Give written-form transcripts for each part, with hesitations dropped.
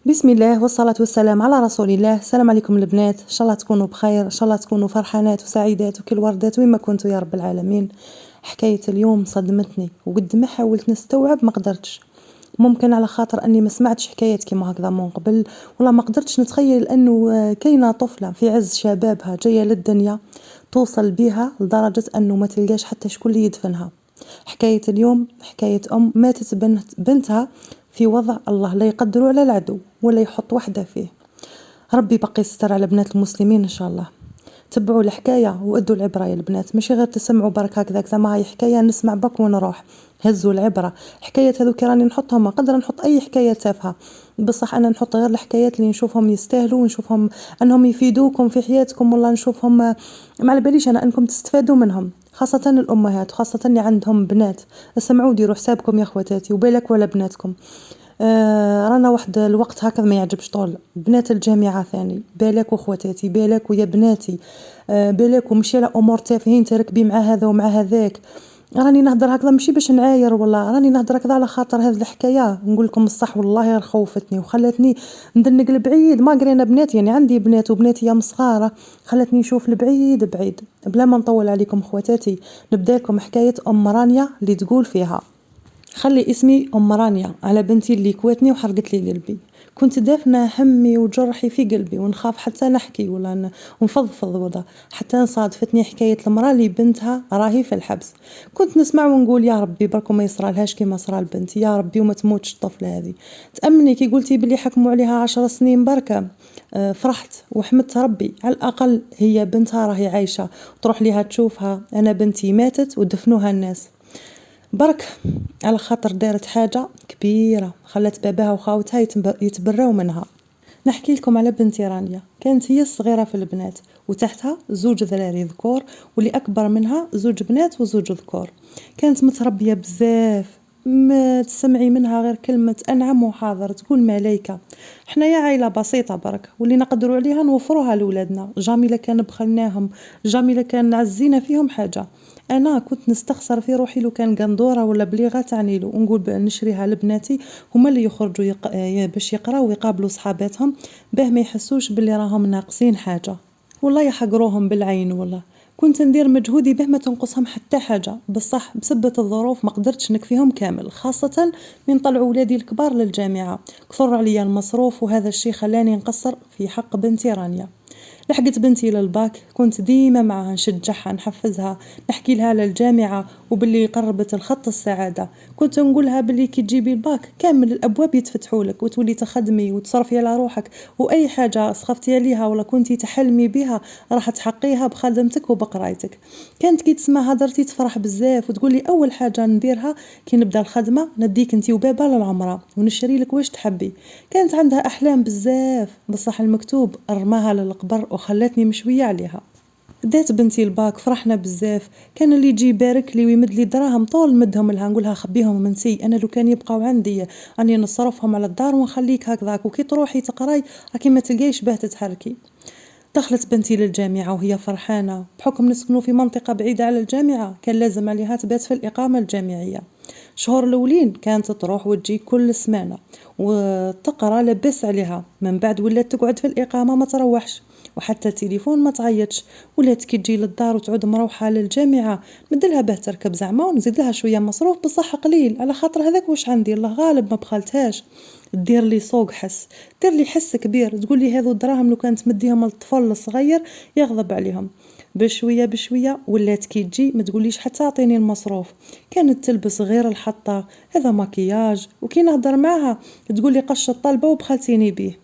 بسم الله والصلاة والسلام على رسول الله. السلام عليكم البنات، ان شاء الله تكونوا بخير، ان شاء الله تكونوا فرحانات وسعيدات وكل وردات وين ما كنتوا يا رب العالمين. حكاية اليوم صدمتني وقد ما حاولت نستوعب ما قدرتش. ممكن على خاطر اني ما سمعتش حكايات كيما هكذا من قبل، والله ما قدرتش نتخيل انه كاينه طفله في عز شبابها جايه للدنيا توصل بها لدرجه انه ما تلقاش حتى شكون اللي يدفنها. حكاية اليوم حكاية ماتت بنتها في وضع الله لا يقدروا على العدو ولا يحط وحده فيه. ربي بقي يستر على بنات المسلمين إن شاء الله. تبعوا الحكاية وأدوا العبرة يا البنات، ماشي غير تسمعوا برك هكذاك زعما هاي حكاية نسمع بك ونروح. هزوا العبرة. حكاية هذوك راني نحطهم، ما قدر نحط أي حكاية تافهة، بصح أنا نحط غير الحكايات اللي نشوفهم يستاهلوا ونشوفهم أنهم يفيدوكم في حياتكم، والله نشوفهم ما على باليش أنا أنكم تستفادوا منهم، خاصة الأمهات وخاصة اللي عندهم بنات. اسمعوا ديروا حسابكم يا أخواتاتي وبالك ولا بناتكم. رانا واحد الوقت هكذا ما يعجبش طول بنات الجامعة ثاني، بالك واخواتاتي بالك ويا بناتي. بالك ومشي على امور تافهين تركبي مع هذا ومع هذاك. راني نهضر هكذا ماشي باش نعاير، والله راني نهضر هكذا على خاطر هذه الحكايه نقول لكم الصح والله خوفتني وخلتني ندنق لبعيد. ما قرينا بنات، يعني عندي بنات وبناتي يا صغار، خلتني نشوف لبعيد بعيد. بلا ما نطول عليكم اخواتاتي، نبدا لكم حكايه ام رانيا اللي تقول فيها: خلي اسمي أم رانيا على بنتي اللي كواتني وحرقت لي قلبي. كنت دافنة همي وجرحي في قلبي ونخاف حتى نحكي ولا ونفضفض ولا حتى نصادفتني حكاية المرأة اللي بنتها راهي في الحبس. كنت نسمع ونقول يا ربي بركو ما يصرالهاش كيما صرا لبنتي، يا ربي وما تموتش الطفلة هذه. تأمني كي قلتي بلي حكموا عليها 10 سنين بركة، فرحت وحمدت ربي على الأقل هي بنتها راهي عايشة وتروح ليها تشوفها. أنا بنتي ماتت ودفنوها الناس برك على خاطر دارت حاجة كبيرة خلت باباها وخاوتها يتبراو منها. نحكي لكم على بنتي رانيا، كانت هي الصغيرة في البنات وتحتها زوج ذراري ذكور، واللي أكبر منها زوج بنات وزوج ذكور. كانت متربية بزاف، ما تسمعي منها غير كلمة أنعم وحاضر تقول ملايكة. حنايا عائلة بسيطة برك، واللي نقدروا عليها نوفروها لولادنا، جامي لكان بخلناهم، جامي لكان عزينا فيهم حاجة. انا كنت نستخسر في روحي لو كان قندوره ولا بليغه تعني له ونقول نشريها لبناتي هما اللي يخرجوا باش يقراو ويقابلوا صحاباتهم، باه ما يحسوش باللي راهم ناقصين حاجه. والله يحقروهم بالعين. والله كنت ندير مجهودي به ما تنقصهم حتى حاجه، بصح بسبة الظروف ما قدرتش نكفيهم كامل، خاصه من طلعوا ولادي الكبار للجامعه، كثر عليا المصروف وهذا الشيء خلاني نقصر في حق بنتي رانيا. لحقت بنتي للباك، كنت ديما معها نشجعها نحفزها، نحكي لها للجامعة وباللي قربت الخط السعادة. كنت نقولها باللي كي تجيبي الباك كامل الأبواب يتفتحوا لك وتولي تخدمي وتصرفي على روحك، وأي حاجة سخفتي عليها ولا كنتي تحلمي بها راح تحقيها بخدمتك وبقرايتك. كانت كي تسمع هدرتي تفرح بزاف وتقولي أول حاجة نديرها كي نبدأ الخدمة نديك انتي وبابا للعمرة ونشري لك واش تحبي. كانت عندها أحلام بزاف، بصح المكتوب رماها للقبر وخلتني مشوية عليها. دات بنتي الباك فرحنا بزاف، كان اللي يجي يبارك لي ويمد لي دراهم طول مدهم لها، نقولها خبيهم منسي، انا لو كان يبقاو عندي راني نصرفهم على الدار ونخليك هكذاك وكي تروحي تقراي راكي ما تلقايش باه تتحركي. دخلت بنتي للجامعة وهي فرحانة، بحكم نسكنوا في منطقة بعيدة على الجامعة كان لازم عليها تبات في الإقامة الجامعية. شهور الأولين كانت تروح وتجي كل سمانة وتقرأ لبس عليها، من بعد ولات تقعد في الإقامة ما تروحش وحتى التليفون ما تعيطش، ولات كي تجي للدار وتعود مروحة للجامعة مدلها باه تركب زعما ونزيد لها شوية مصروف بصح قليل على خاطر هذاك واش عندي الله غالب ما بخلتهاش. دير لي سوق حس، دير لي حس كبير، تقول لي هذو الدراهم لو كانت تمديهم للطفل الصغير يغضب عليهم. بشويه بشويه ولات كي تجي ما تقوليش حتى اعطيني المصروف، كانت تلبس غير الحطه هذا مكياج، وكي نهضر معها تقول لي قش الطلبه وبخلتيني بيه.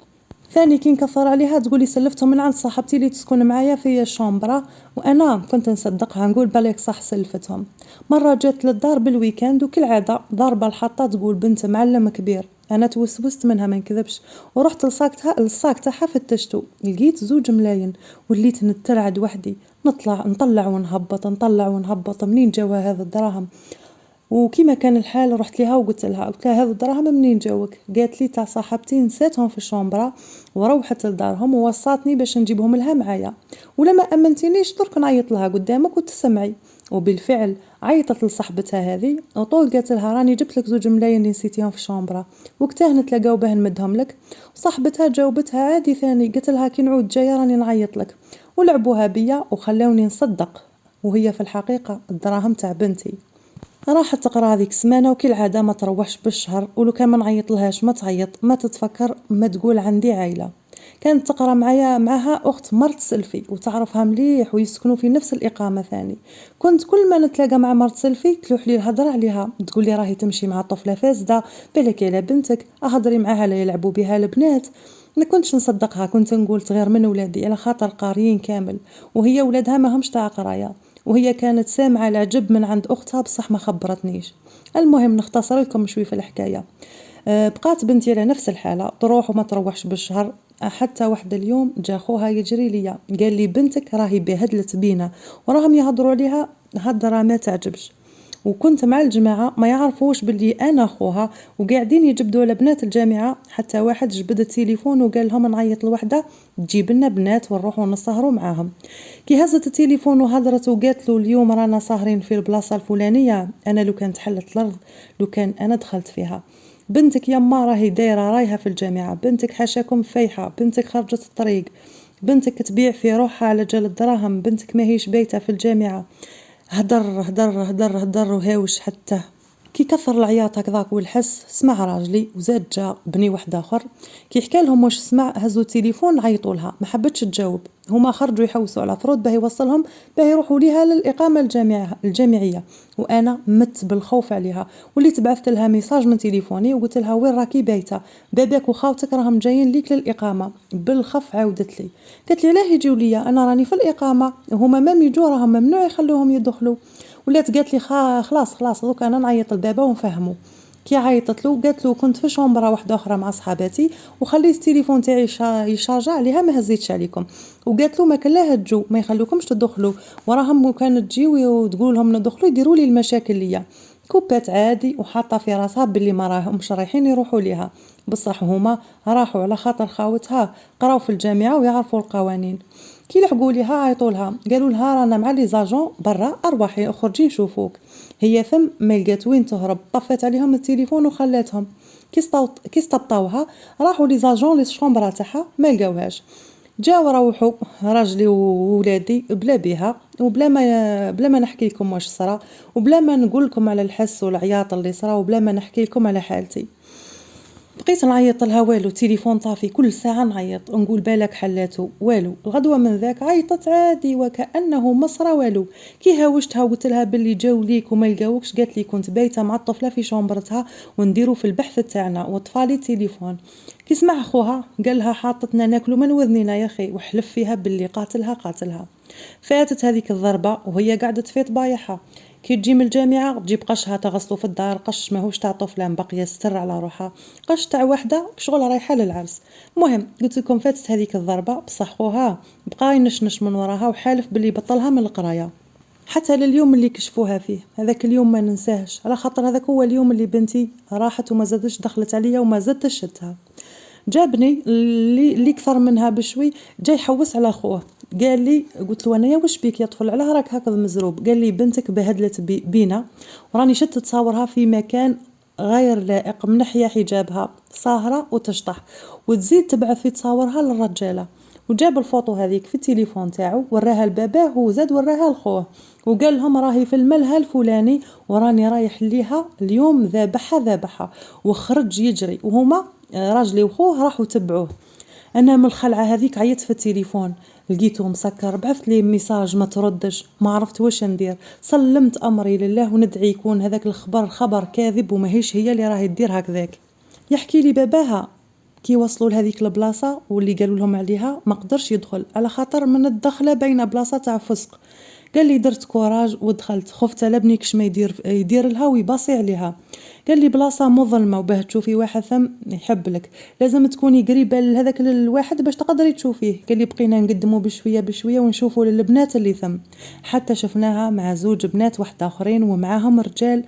ثاني كي نكثر عليها تقولي سلفتهم من عند صاحبتي اللي تسكن معايا في الشامبرا، وانا كنت نصدقها نقول بالك صح سلفتهم. مره جات للدار بالويكاند وكالعاده ضاربه الحطه تقول بنت معلم كبير، انا توسوست منها ما نكذبش ورحت للصاك تاعها فتشتو لقيت زوج ملاين، وليت نترعد وحدي نطلع ونهبط نطلع ونهبط منين جاوا هذا الدراهم. وكيما كان الحال رحت لها وقلت لها هذا الدراهم منين جاوك؟ قالت لي تاع صاحبتي نسيتهم في الشومبرا وروحت لدارهم ووصاتني باش نجيبهم لها معايا، ولا ما امنتينيش درك نعيط لها قدامك وتسمعي. وبالفعل عيطت لصاحبتها هذه وطول قالت لها راني جبت لك زوج ملاين اللي نسيتيهم في الشومبرا وقتها نتلاقاو باه نمدهم لك. وصاحبتها جاوبتها عادي ثاني، قالت لها كي نعود جايه راني نعيط لك. ولعبوها بيا وخلاوني نصدق، وهي في الحقيقه الدراهم تاع بنتي. راحت تقرا هذيك السمانه وكي العاده ما تروحش بالشهر، ولو كان ما نعيط لهاش ما تعيط، ما تتفكر، ما تقول عندي عائله. كانت تقرا معها اخت مرت سلفي وتعرفها مليح ويسكنوا في نفس الاقامه ثاني. كنت كل ما نتلاقى مع مرت سلفي تلوح لي الهضره عليها، تقول لي راهي تمشي مع طفله فاسده، بالك على بنتك اهضري معاها لا يلعبوا بها البنات. ما كنتش نصدقها، كنت نقول تغير من ولادي على خاطر قاريين كامل، وهي ولادها ما همش تاع قرايه. وهي كانت سامعه العجب من عند اختها بصح ما خبرتنيش. المهم نختصر لكم شوي في الحكايه. بقات بنتي على نفس الحاله، تروح وما تروحش بالشهر. حتى واحد اليوم جا خوها يجري ليا قال لي بنتك راهي بهدلت بينا وراهم يهضروا عليها هضره ما تعجبش. وكنت مع الجماعه ما يعرفوش باللي انا خوها، وقاعدين يجبدوا على بنات الجامعه، حتى واحد جبد التليفون وقال لهم نعيط لوحده تجيب لنا بنات ونروحوا نسهروا معاهم. كي هزت التليفون وهضرت وقالت له اليوم رانا ساهرين في البلاصه الفلانيه، انا لو كانت حلت الارض لو كان انا دخلت فيها. بنتك يما راهي دايره رايها في الجامعه، بنتك حاشاكم فايحه، بنتك خرجت الطريق، بنتك تبيع في روحها على جال الدراهم، بنتك ماهيش بايته في الجامعه. هدر هدر هدر هدر وهاوش حتى كي كثر العياط هكذاك والحس سمع راجلي وزاد جا بني واحد اخر. كي حكى لهم واش سمع هزوا التليفون عيطوا لها، ما حبتش تجاوب. هما خرجوا يحوسوا على فرود باه يوصلهم باه يروحوا ليها للاقامه الجامعيه. وانا مت بالخوف عليها، وليت بعثت لها ميساج من تليفوني وقلت لها وين راكي بايته، باباك وخاوتك راهم جايين ليك للاقامه. بالخف عاودت لي قالت لي لا يجيو ليا، انا راني في الاقامه وهما مام يجوا راهم ممنوع يخلوهم يدخلوا. ولات قالت لي خلاص دوك انا نعيط لبابا ونفهمه. كي عيطت له قالت له كنت في شومبرا واحده اخرى مع صحاباتي وخليت التليفون تاعي يشارجا عليها ما هزيتش عليكم. وقالت له ما كلاه تجو ما يخلوكمش تدخلوا، وراهم كانت تجيو وتقول لهم ندخلوا يديروا لي المشاكل ليا. كوبات عادي وحاطه في راسها باللي ما راهمش رايحين يروحوا ليها، بصح هما راحوا على خاطر خاوتها قراو في الجامعه ويعرفوا القوانين. كي لحقوا ليها عيطوا لها قالوا لها رانا مع لي زاجون برا، ارواحي اخرجي نشوفوك. هي ثم ما لقات وين تهرب، طفت عليهم التليفون وخلاتهم. كي استبطاوها راحوا لي زاجون لي الشومبرا تاعها ما لقاوهاش. جاو روحوا راجلي وولادي بلا بها بلا ما نحكي لكم واش صرا، وبلا ما نقول لكم على الحس والعياط اللي صرا، وبلا ما نحكي لكم على حالتي. بقيت نعيط لها والو، تليفون طافي، كل ساعه نعيط نقول بالك حلاتو والو. الغدوه من ذاك عيطت عادي وكانه ما صرا والو. كي هاوشتها وقلت لها باللي جاو ليك وما لقاوكش قالت لي كنت بايته مع الطفله في شومبرتها ونديروا في البحث تاعنا وطفالي التليفون. كي سمع خوها قال لها حاطتنا ناكلوا من وذنينا يا اخي، وحلف فيها باللي قاتلها. فاتت هذيك الضربه وهي قاعده في طبايحها. كي تجي من الجامعه تجيب قشها تغسلو في الدار، قش ماهوش تاع طفلان باقيه ستر على روحها، قش تاع وحده شغل رايحه للعرس. المهم قلت لكم فاتت هذيك الضربه، بصح خوها بقى ينشنش من وراها وحالف باللي بطلها من القرايه. حتى لليوم اللي كشفوها فيه، هذاك اليوم ما ننساهش، على خاطر هذاك هو اليوم اللي بنتي راحت وما زادتش دخلت عليا وما زادتش شتها. جابني اللي اكثر منها بشوي، جاي يحوس على اخوه. قال لي قلت له انايا واش بيك يا طفل علاه راك هكذا مزروب؟ قال لي بنتك بهدلت بينا وراني شت تصاورها في مكان غير لائق، من ناحيه حجابها صاهره وتشطح وتزيد تبعث في تصاورها للرجاله. وجاب الفوطو هذيك في التليفون تاعو وراها لباباه وزاد وراها لخوه، وقال لهم راهي في الملهى الفلاني وراني رايح ليها اليوم ذابحها. وخرج يجري وهما راجلي وخوه راحوا تبعوه. انا من الخلعه هذيك عيطت في التليفون لقيته مسكر، بعثت لي ميساج ما تردش، ما عرفت واش ندير. سلمت امري لله وندعي يكون هذاك الخبر خبر كاذب وماهيش هي اللي راهي تدير هكذاك. يحكي لي باباها كي وصلوا لهذيك البلاصه واللي قالوا لهم عليها ما قدرش يدخل على خاطر من الدخله بين بلاصه تاع فسق. قال لي درت كوراج ودخلت، خفت على بني كش ما يدير لها ويباصي عليها. قال لي بلاصه مظلمه وباه تشوفي واحد ثم يحب لك لازم تكوني قريبه لهذاك الواحد باش تقدري تشوفيه. قال لي بقينا نقدموا بشويه ونشوفوا للبنات اللي ثم، حتى شفناها مع زوج بنات واحد اخرين ومعاهم رجال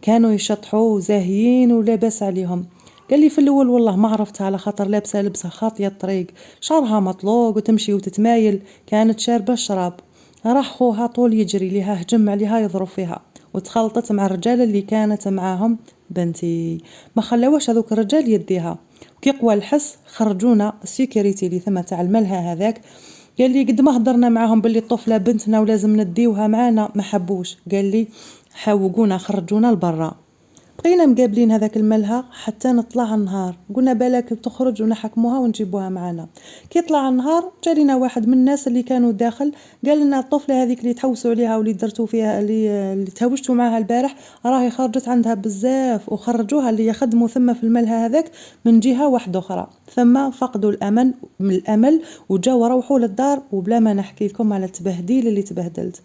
كانوا يشطحوا وزاهيين ولاباس عليهم. قال لي في الاول والله ما عرفتها على خاطر لابسه لبسه خاطيه الطريق، شعرها مطلوق وتمشي وتتمايل، كانت شاربه الشراب. راح خوها طول يجري ليها هجم عليها يضرب فيها وتخلطت مع الرجال اللي كانت معاهم بنتي. ما خلاوش هذوك الرجال يديها، كي قوى الحس خرجونا السيكوريتي اللي ثم تاع الملهى هذاك، قال لي قد ما هضرنا معاهم باللي الطفله بنتنا ولازم نديوها معانا ما حبوش، قال لي حاوقونا خرجونا لبرا. بقينا مقابلين هذاك الملهى حتى نطلع النهار، قلنا بالك تخرج ونحكموها ونجيبوها معنا. كي طلع النهار جالنا واحد من الناس اللي كانوا داخل قال لنا الطفله هذيك اللي تحوسوا عليها واللي درتوا فيها اللي تهاوشتوا معها البارح راهي خرجت عندها بزاف، وخرجوها اللي يخدموا ثم في الملهى هذاك من جهه واحده اخرى. ثم فقدوا الامل وجاوا روحوا للدار، وبلا ما نحكي لكم على التبهديل اللي تبهدلت.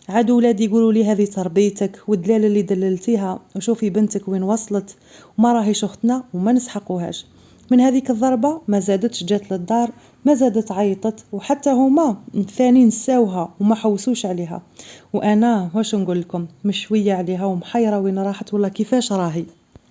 عاد ولادي يقولوا لي هذه تربيتك والدلالة اللي دللتيها، وشوفي بنتك وين وصلت وما راهيش اختنا وما نسحقوهاش. من هذيك الضربة ما زادتش جات للدار، ما زادت عيطت، وحتى هما الثاني نساوها وما حوسوش عليها. وانا واش نقول لكم مشوية عليها ومحيرة وين راحت ولا كيفاش راهي.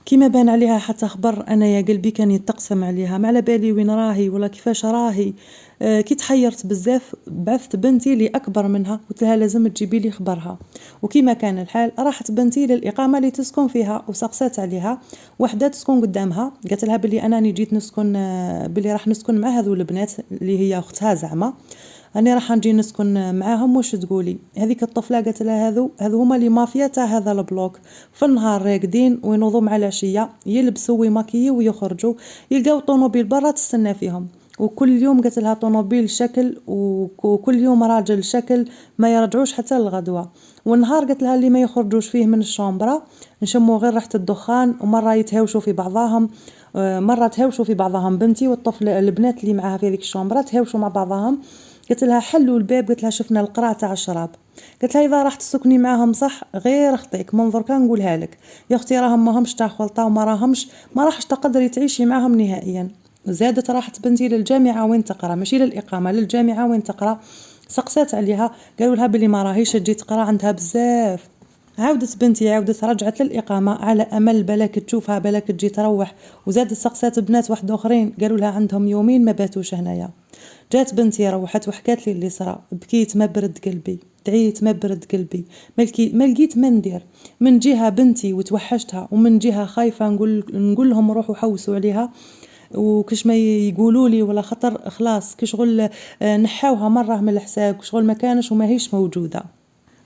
كيما بان عليها حتى خبر انا يا قلبي كان يتقسم عليها، ما على بالي وين راهي ولا كيفاش راهي. كي تحيرت بزاف بعثت بنتي اللي اكبر منها قلت لها لازم تجيبي لي خبرها. وكيما كان الحال راحت بنتي للاقامه اللي تسكن فيها، وسقسات عليها وحده تسكن قدامها، قالت لها بلي انني جيت نسكن بلي راح نسكن مع هذو البنات اللي هي اختها زعما، أنا راح نجي نسكن معاهم. واش تقولي هذيك الطفله قالت لها هذو هما لي مافيا تاع هذا البلوك، في النهار راقدين وينوضوا مع العشيه يلبسوا ويماكيو ويخرجوا يلقاو طوموبيل برا تستنى فيهم، وكل يوم قالت لها طوموبيل شكل وكل يوم راجل شكل ما يرجعوش حتى للغدوه. والنهار قالت لها اللي ما يخرجوش فيه من الشومبره نشموا غير ريحه الدخان، ومره يتهاوشوا في بعضهم، مرة تهاوشوا في بعضهم بنتي والطفل البنات اللي معها في هذيك الشومبره تهاوشوا مع بعضهم. قلت لها حلوا الباب، قلت لها شفنا القرع تاع الشراب. قلت لها اذا راح تسكني معاهم صح غير اخطيك منظر كان نقولها لك يا اختي راهم ما همش تاع خلطه وما راهمش ما راحش تقدري تعيشي معاهم نهائيا. زادت راحت بنتي للجامعه وين تقرا، ماشي للاقامه للجامعه وين تقرا. سقسات عليها قالوا لها بلي ما راهيش تجي تقرا عندها بزاف. عاودت بنتي رجعت للإقامة على أمل بالك تشوفها بالك تجي تروح. وزادت سقسات بنات واحد آخرين قالوا لها عندهم يومين ما باتوش هنايا. جات بنتي روحت وحكات لي اللي صرا، بكيت ما برد قلبي، دعيت ما برد قلبي، ما لقيت ما ندير. من جهة بنتي وتوحشتها، ومن جهة خايفة نقول لهم روحوا حوسوا عليها وكش ما يقولوا لي ولا خطر خلاص كشغل نحاوها مرة من الحساب كشغل ما كانش وما هيش موجودة.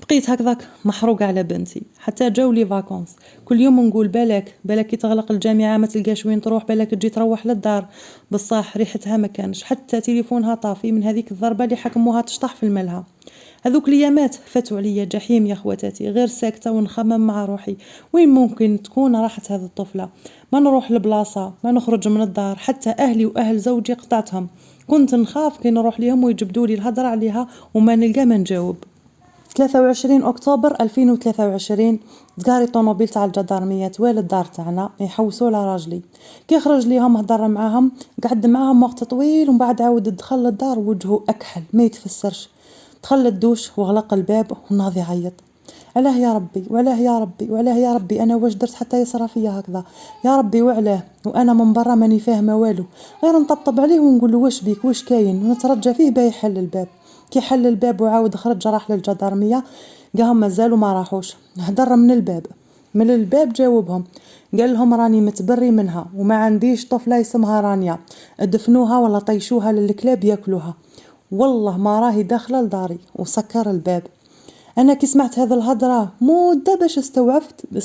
بقيت هكذاك محروقة على بنتي حتى جاو لي فاكونس. كل يوم نقول بالك كي تغلق الجامعة ما تلقاش وين تروح، بالك تجي تروح للدار. بصح ريحتها ما كانش، حتى تليفونها طافي من هذيك الضربة اللي حكموها تشطح في الملهى. هذوك ليامات فاتوا عليا جحيم يا خواتاتي، غير ساكتة ونخمم مع روحي وين ممكن تكون راحت هذه الطفلة. ما نروح لبلاصة، ما نخرج من الدار، حتى أهلي وأهل زوجي قطعتهم. كنت نخاف كي نروح ليهم ويجبدوا لي الهضرة عليها وما نلقى ما نجاوب. 23 أكتوبر 2023 تقاري طونوبيل تاع الجدارمية توالي الدار تاعنا يحوسوا على راجلي. كي خرج ليهم هضر معاهم قعد معاهم وقت طويل، ومن بعد عاود دخل الدار وجهه أكحل ما يتفسرش. دخل الدوش وغلق الباب وناضي عيط، علاه يا ربي وعلاه يا ربي وعلاه يا ربي انا واش درت حتى يصرى فيا هكذا يا ربي وعلاه، وانا من برا ماني فاهمه والو، غير نطبطب عليه ونقول له واش بيك واش كاين، ونترجى فيه باي يحل الباب. كي حل الباب وعاود خرج راح للجدارميه قاهم مازالوا ما راحوش. هدر من الباب جاوبهم قال لهم راني متبري منها وما عنديش طفله اسمها رانيا، ادفنوها ولا طيشوها للكلاب ياكلوها، والله ما راهي داخله لداري، وسكر الباب. انا كي سمعت هذا الهضره مده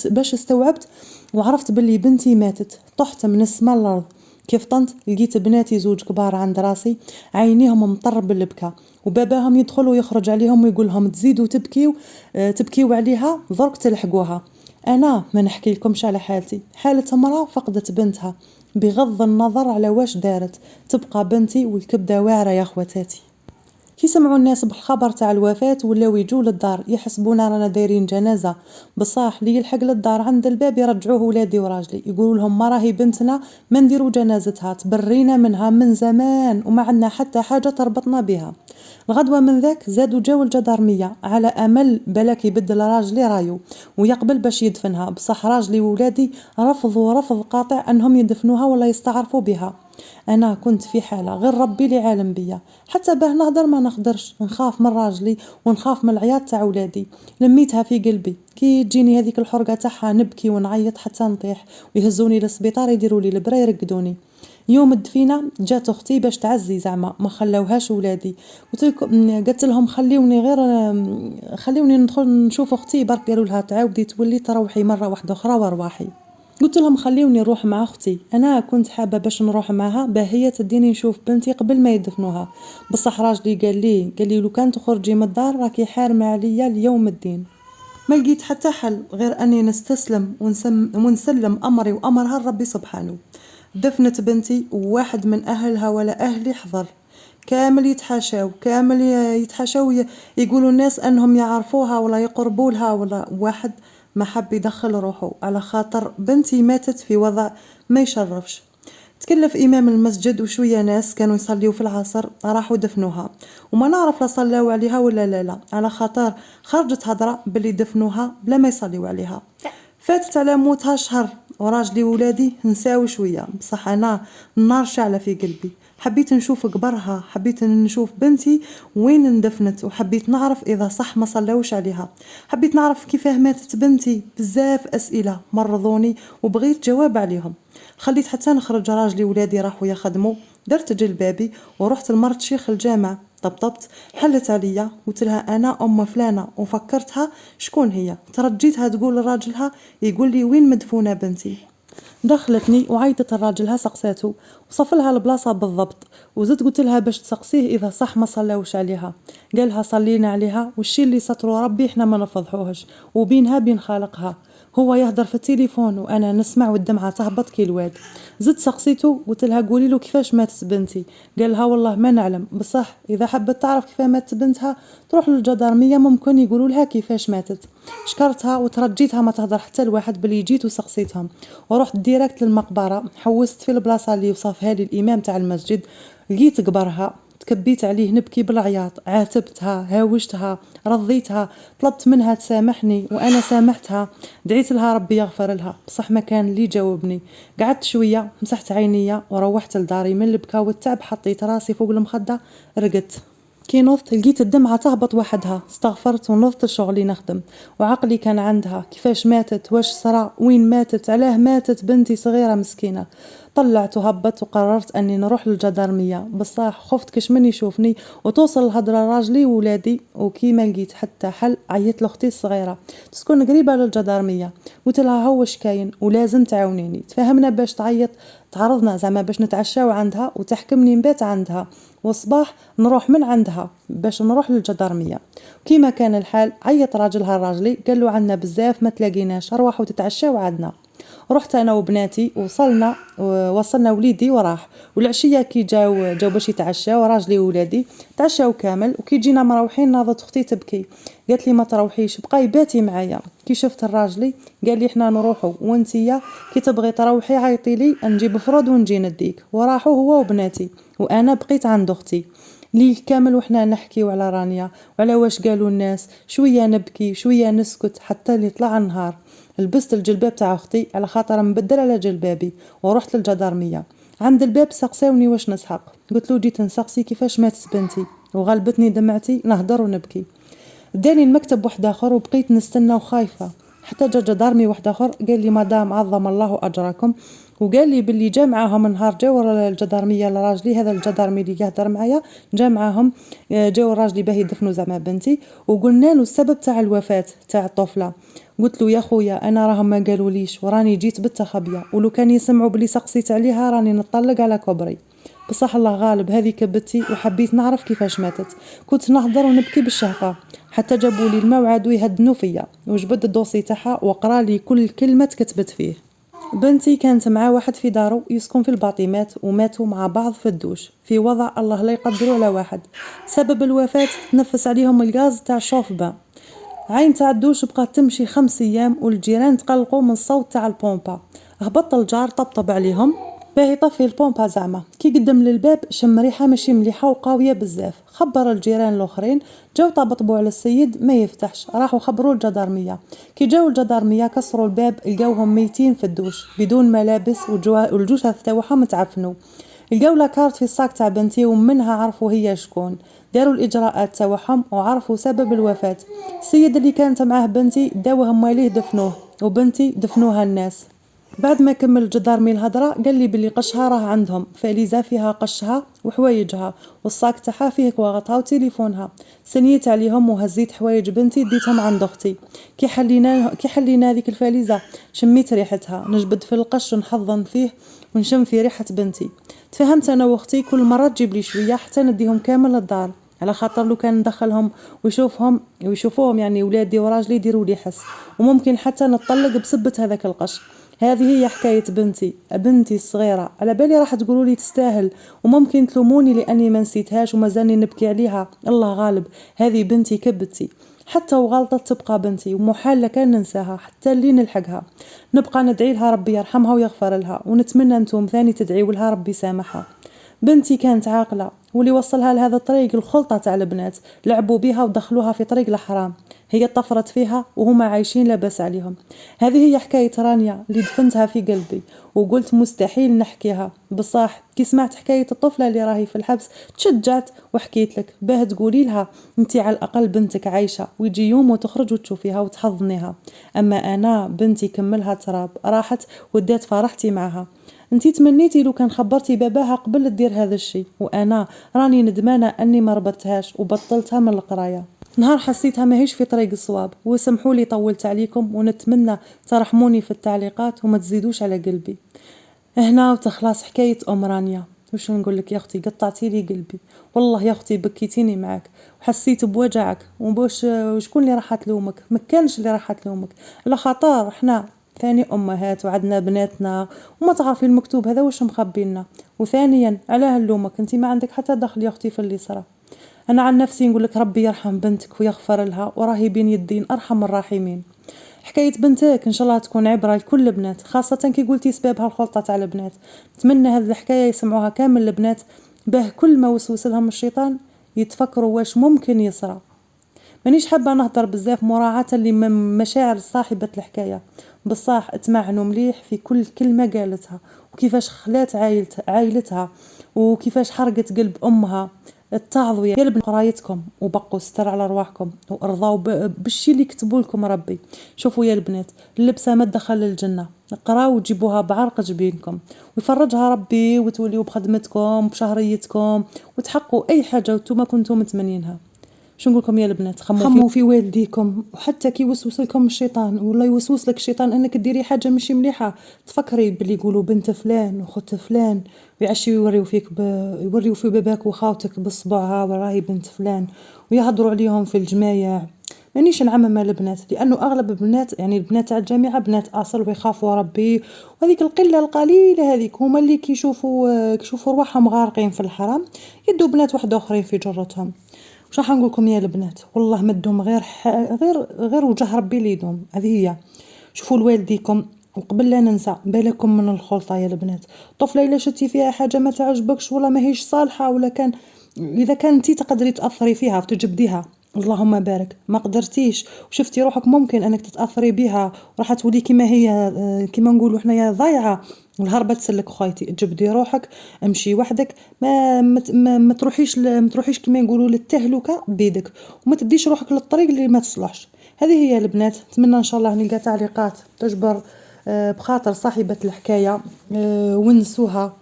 باش استوعبت وعرفت باللي بنتي ماتت. طحت من السما للارض. كيف طنت لقيت بناتي زوج كبار عند راسي عينيهم مطرب بالبكاء، وباباهم يدخل ويخرج عليهم ويقول لهم تزيدوا تبكيو عليها درك تلحقوها. انا ما نحكي لكمش على حالتي، حاله امراه فقدت بنتها بغض النظر على واش دارت، تبقى بنتي والكبده واعره يا اخواتاتي. كي سمعوا الناس بالخبر تاع الوفاه ولاو يجوا للدار يحسبونا رانا دايرين جنازه، بصح لي يلحق للدار عند الباب يرجعوه ولادي وراجلي يقولوا لهم ما راهي بنتنا ما نديروا جنازتها، تبرينا منها من زمان وما عندنا حتى حاجه تربطنا بها. الغدوه من ذاك زادوا جاو الجدارميه على امل بالك يبدل راجلي رايو ويقبل باش يدفنها، بصح راجلي وولادي رفضوا رفض قاطع انهم يدفنوها ولا يستعرفوا بها. انا كنت في حاله غير ربي لي عالم بيا، حتى باه نهضر ما نقدرش، نخاف من راجلي ونخاف من العياط تاع ولادي. لميتها في قلبي كي تجيني هذيك الحرقه تاعها، نبكي ونعيط حتى نطيح، ويهزوني للسبيطار يديروا لي البرا يرقدوني. يوم الدفينه جات اختي باش تعزي، زعما ما خلاوهاش ولادي. قلت لهم خليوني غير خليوني ندخل نشوف اختي، برك قالوا لها تعاودي تولي تروحي مره واحده اخرى وارواحي. قلت لهم خليوني نروح مع اختي، انا كنت حابه باش نروح معها باه هي تديني نشوف بنتي قبل ما يدفنوها. بصح راجلي قال لي لو كان تخرجي من الدار راكي حارمه عليا اليوم الدين. ما لقيت حتى حل غير اني نستسلم ونسلم امري وامرها لربي سبحانه. دفنت بنتي وواحد من اهلها ولا اهلي حضر، كامل يتحاشاو يقولوا الناس انهم يعرفوها ولا يقربوا لها، ولا واحد ما حب يدخل روحه على خاطر بنتي ماتت في وضع ما يشرفش. تكلف امام المسجد وشويه ناس كانوا يصليوا في العصر راحوا دفنوها، وما نعرف لا صلاوا عليها ولا لا، على خاطر خرجت هضره باللي دفنوها بلا ما يصليوا عليها. فاتت على موتها شهر، وراجلي وولادي نساو شويه، بصح انا النار شعله في قلبي. حبيت نشوف قبرها، حبيت نشوف بنتي وين اندفنت، وحبيت نعرف اذا صح ما صلوش عليها. حبيت نعرف كيفاه ماتت بنتي. بزاف اسئله مرضوني وبغيت جواب عليهم. خليت حتى نخرج راجلي ولادي راحوا يخدموا، درت جلبابي ورحت لمرت شيخ الجامع. طبطبت، حلت عليا، قلت لها انا ام فلانه، وفكرتها شكون هي. ترجيتها تقول لراجلها يقول لي وين مدفونه بنتي. دخلتني وعيطت الراجلها، سقساته وصف لها البلاصه بالضبط، وزدت قلت لها باش تسقسيه اذا صح ما صلوش عليها. قالها صلينا عليها، والشي اللي سطروا ربي احنا ما نفضحوهش، وبينها بين خالقها. هو يهدر في التليفون وانا نسمع والدمعه تهبط كي الواد. زدت سقسيته قلت لها قولي له كيفاش ماتت بنتي. قالها والله ما نعلم، بصح اذا حبت تعرف كيفاش ماتت بنتها تروح للجدارميه، ممكن يقولوا لها كيفاش ماتت. شكرتها وترجيتها ما تهدر حتى الواحد بلي جيت وسقسيتهم، ورحت ديريكت للمقبره. حوست في البلاصه اللي وصفها لي الامام تاع المسجد، لقيت قبرها. تكبيت عليه نبكي بالعياط، عاتبتها، هاوجتها، رضيتها، طلبت منها تسامحني وانا سامحتها. دعيت لها ربي يغفر لها، بصح ما كان اللي جاوبني. قعدت شويه، مسحت عينيا وروحت لداري. من البكا والتعب حطيت راسي فوق المخده، رقدت. كي نضت لقيت الدمعة تهبط وحدها. استغفرت ونضت لشغلي نخدم، وعقلي كان عندها. كيفاش ماتت، واش صرا، وين ماتت، علاه ماتت بنتي صغيرة مسكينة. طلعت وهبط وقررت اني نروح للجدارمية، بصح خفت كش من يشوفني وتوصل الهضرة راجلي وولادي. وكي ما لقيت حتى حل عيط لاختي الصغيرة تسكن قريبة للجدارمية، قلت لها هو شكاين ولازم تعاونيني. تفاهمنا باش تعيط، تعرضنا زعما باش نتعشاو عندها وتحكمني نبات عندها، والصباح نروح من عندها باش نروح للجدارمية. كيما كان الحال عيط راجلها راجلي، قال له عندنا بزاف ما تلاقيناش، روحوا تتعشاو عندنا. رحت انا وبناتي، وصلنا وليدي وراح. والعشيه كي جاو باش يتعشاو راجلي وولادي، تعشاو كامل. وكي جينا مروحين ناضت اختي تبكي، قالت لي ما تروحيش بقاي باتي معايا. كي شفت الراجلي قال لي احنا نروحوا، وانتيا كي تبغي تروحي عيطي لي نجيب فرود ونجي نديك. وراحوا هو وبناتي، وانا بقيت عند اختي ليل كامل وحنا نحكيو على رانيا وعلى واش قالوا الناس. شويه نبكي شويه نسكت حتى اللي طلع النهار. لبست الجلباب تاع اختي على خاطر مبدل على جلبابي، ورحت للجدارميه. عند الباب سقساوني واش نسحق، قلت له جيت نسقسي كيفاش ماتت بنتي، وغلبتني دمعتي نهدر ونبكي. داني المكتب واحد اخر وبقيت نستنى وخايفه، حتى جا جدارمي واحد اخر قال لي مدام عظم الله اجركم، وقال لي باللي جا معاهم نهار جاو الجدارميه لراجلي. هذا الجدارمي اللي يهدر معايا جا معاهم، جاو راجلي باه يدفنوا زعما بنتي، وقلنا له السبب تاع الوفاه تاع الطفله. قلت له يا خويا انا راهم ما قالوليش، وراني جيت بالتخبيه، ولو كان يسمعوا بلي سقسيت عليها راني نطلق على كبري. بصح الله غالب، هذه كبتي وحبيت نعرف كيفاش ماتت. كنت نهضر ونبكي بالشهقه، حتى جابوا لي الموعد ويهدنوا فيا، وجبد الدوسي تاعها وقرا لي كل كلمه كتبت فيه. بنتي كانت مع واحد في دارو يسكن في الباطيمات، وماتوا مع بعض في الدوش في وضع الله لا يقدروا على واحد. سبب الوفاه تنفس عليهم الغاز تاع الشوفبا. عين تاع الدوش بقات تمشي 5 ايام، والجيران تقلقوا من الصوت تاع البومبا. هبط الجار طبطب عليهم باه يطفي البومبا زعما. كي قدم للباب شم ريحه ماشي مليحه وقاويه بزاف، خبر الجيران الاخرين، جاو طبطبوا على السيد ما يفتحش، راحوا خبروا الجدارميه. كي جاو الجدارميه كسروا الباب، لقاوهم ميتين في الدوش بدون ملابس، والجثث تاعهم تعفنوا. لقاو لاكارت في الصاك تاع بنتي ومنها عرفوا هي شكون. داروا الاجراءات تاعهم وعرفوا سبب الوفاه. السيد اللي كانت معاه بنتي داوه ماليه دفنوه، وبنتي دفنوها الناس. بعد ما كمل الجدار من الهضره قال لي بلي قشها راه عندهم، فاليزا فيها قشها وحوايجها، والصاك تاعها فيه كواغطها وتليفونها. سنيت عليهم وهزيت حوايج بنتي ديتهم عند اختي. كي حلينا هذيك الفاليزه شميت ريحتها، نجبد في القش ونحضن فيه ونشم في ريحه بنتي. تفهمت انا واختي كل مره تجيب لي شويه حتى نديهم كامل للدار، على خاطر لو كان ندخلهم ويشوفوهم يعني ولادي وراجلي يديروا لي حس، وممكن حتى نطلق بسبه هذاك القش. هذه هي حكايه بنتي الصغيره. على بالي راح تقولوا لي تستاهل، وممكن تلوموني لاني ما نسيتهاش ومازالني نبكي عليها. الله غالب، هذه بنتي كبتي، حتى وغلطت تبقى بنتي، ومحال كان ننساها حتى اللي نلحقها. نبقى ندعي لها ربي يرحمها ويغفر لها، ونتمنى انتم ثاني تدعيوا لها ربي يسامحها. بنتي كانت عاقله، واللي وصلها لهذا الطريق الخلطه تاع البنات، لعبوا بها ودخلوها في طريق الحرام. هي طفرت فيها وهما عايشين لاباس عليهم. هذه هي حكايه رانيا اللي دفنتها في قلبي، وقلت مستحيل نحكيها. بصح كي سمعت حكايه الطفله اللي راهي في الحبس تشجعت وحكيت لك باه تقولي لها انت على الاقل بنتك عايشه، ويجي يوم وتخرج وتشوفيها وتحضنيها. اما انا بنتي كملها تراب، راحت ودات فرحتي معها. انتي تمنيتي لو كان خبرتي باباها قبل تدير هذا الشيء، وانا راني ندمانه اني ما ربطتهاش وبطلتها من القرايه. نهار حسيتها ماهيش في طريق الصواب. وسمحوا لي طولت عليكم، ونتمنى ترحموني في التعليقات وما تزيدوش على قلبي. هنا وتخلص حكايه ام رانيا. وش نقول لك يا اختي، قطعتي لي قلبي والله يا اختي، بكيتيني معاك وحسيت بوجعك. وبوش شكون اللي راح تلومك؟ ما كانش اللي راح تلومك، على خاطر احنا ثاني امهات وعندنا بناتنا، وما تعرفي المكتوب هذا واش مخبينا. وثانيا علاه نلومك؟ انت ما عندك حتى دخل يا اختي في اللي صرا. انا عن نفسي نقول لك ربي يرحم بنتك ويغفر لها، وراهي بين يدين ارحم الراحمين. حكايه بنتك ان شاء الله تكون عبره لكل البنات، خاصه كي قلتي سبابها الخلطه تاع البنات. نتمنى هذه الحكايه يسمعوها كامل البنات، باه كل ما وسوس لهم الشيطان يتفكروا واش ممكن يصرى. مانيش حابه نهضر بزاف مراعاه لمشاعر صاحبه الحكايه، بصح اتمعنوا مليح في كل كلمه قالتها، وكيفاش خلات عائلتها، وكيفاش حرقت قلب امها. اتعظوا يا البنات قرايتكم، وبقوا ستر على رواحكم، وارضاو بالشي اللي كتبوا لكم ربي. شوفوا يا البنات، اللبسه ما تدخل للجنه، قراو وجيبوها بعرق جبينكم، ويفرجها ربي، وتوليوا بخدمتكم بشهريتكم، وتحققوا اي حاجه وانتم كنتم متمنينها. شو نقول لكم يا البنات، خموا في والديكم. وحتى كي يوسوس لكم الشيطان، ولا يوسوس لك الشيطان انك ديري حاجه ماشي مليحه، تفكري باللي يقولوا بنت فلان وخت فلان، ويعشيو يوريو في باباك وخاوتك بصبعها وراهي بنت فلان، ويهضروا عليهم في الجمايع. مانيش نعمم البنات، لانه اغلب البنات يعني البنات تاع الجامعه بنات اصل ويخافوا ربي، وهذيك القله القليله هذيك هما اللي كيشوفوا رواحهم غارقين في الحرام، يدوا بنات واحد اخرين في جرتهم. واش راح نقول لكم يا البنات، والله ما تدوم غير وجه ربي اللي يدوم. هذه هي. شوفوا لوالديكم، وقبل لا ننسى بالكم من الخلطه يا البنات. طفله الا شتي فيها حاجه ما تعجبكش ولا ماهيش صالحه، ولا كان اذا كنتي تقدري تاثري فيها وتجبديها، اللهم بارك. ما قدرتيش وشفتي روحك ممكن انك تتاثري بها، راح تولي كما هي، كما نقولوا حنايا ضايعه، الهربة تسلك خايتي. تجبدي روحك، امشي وحدك، ما تروحيش كما يقولوا للتهلكه بيدك، وما تديش روحك للطريق اللي ما تصلحش. هذه هي البنات. نتمنى ان شاء الله نلقى تعليقات تجبر بخاطر صاحبه الحكايه، ونسوها،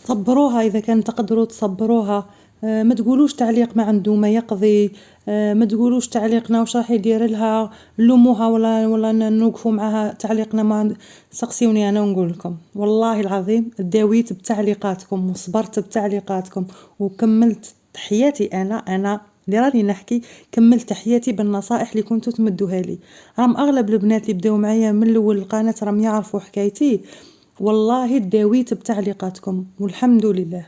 صبروها اذا كان تقدروا تصبروها. ما تقولوش تعليق ما عنده ما يقضي، ما تقولوش تعليقنا واش راح يدير لها، لوموها ولا نوقفوا معها تعليقنا ما سقسيوني انا ونقول لكم والله العظيم داويت بتعليقاتكم وصبرت بتعليقاتكم، وكملت حياتي انا اللي راني نحكي، كملت حياتي بالنصائح اللي كنتوا تمدوها لي. راهم اغلب البنات اللي بداو معايا من الاول القناه راهم يعرفوا حكايتي، والله داويت بتعليقاتكم والحمد لله.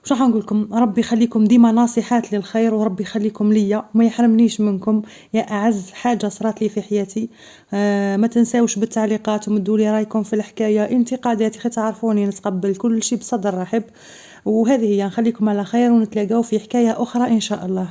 وش راح نقول لكم، ربي يخليكم ديما ناصحات للخير، وربي يخليكم ليا وما يحرمنيش منكم يا اعز حاجه صارت لي في حياتي. ما تنساوش بالتعليقات ومدوا لي رايكم في الحكايه، انتقاداتي خي تعرفوني نتقبل كل شيء بصدر رحب. وهذه هي، نخليكم على خير ونتلاقاو في حكايه اخرى ان شاء الله.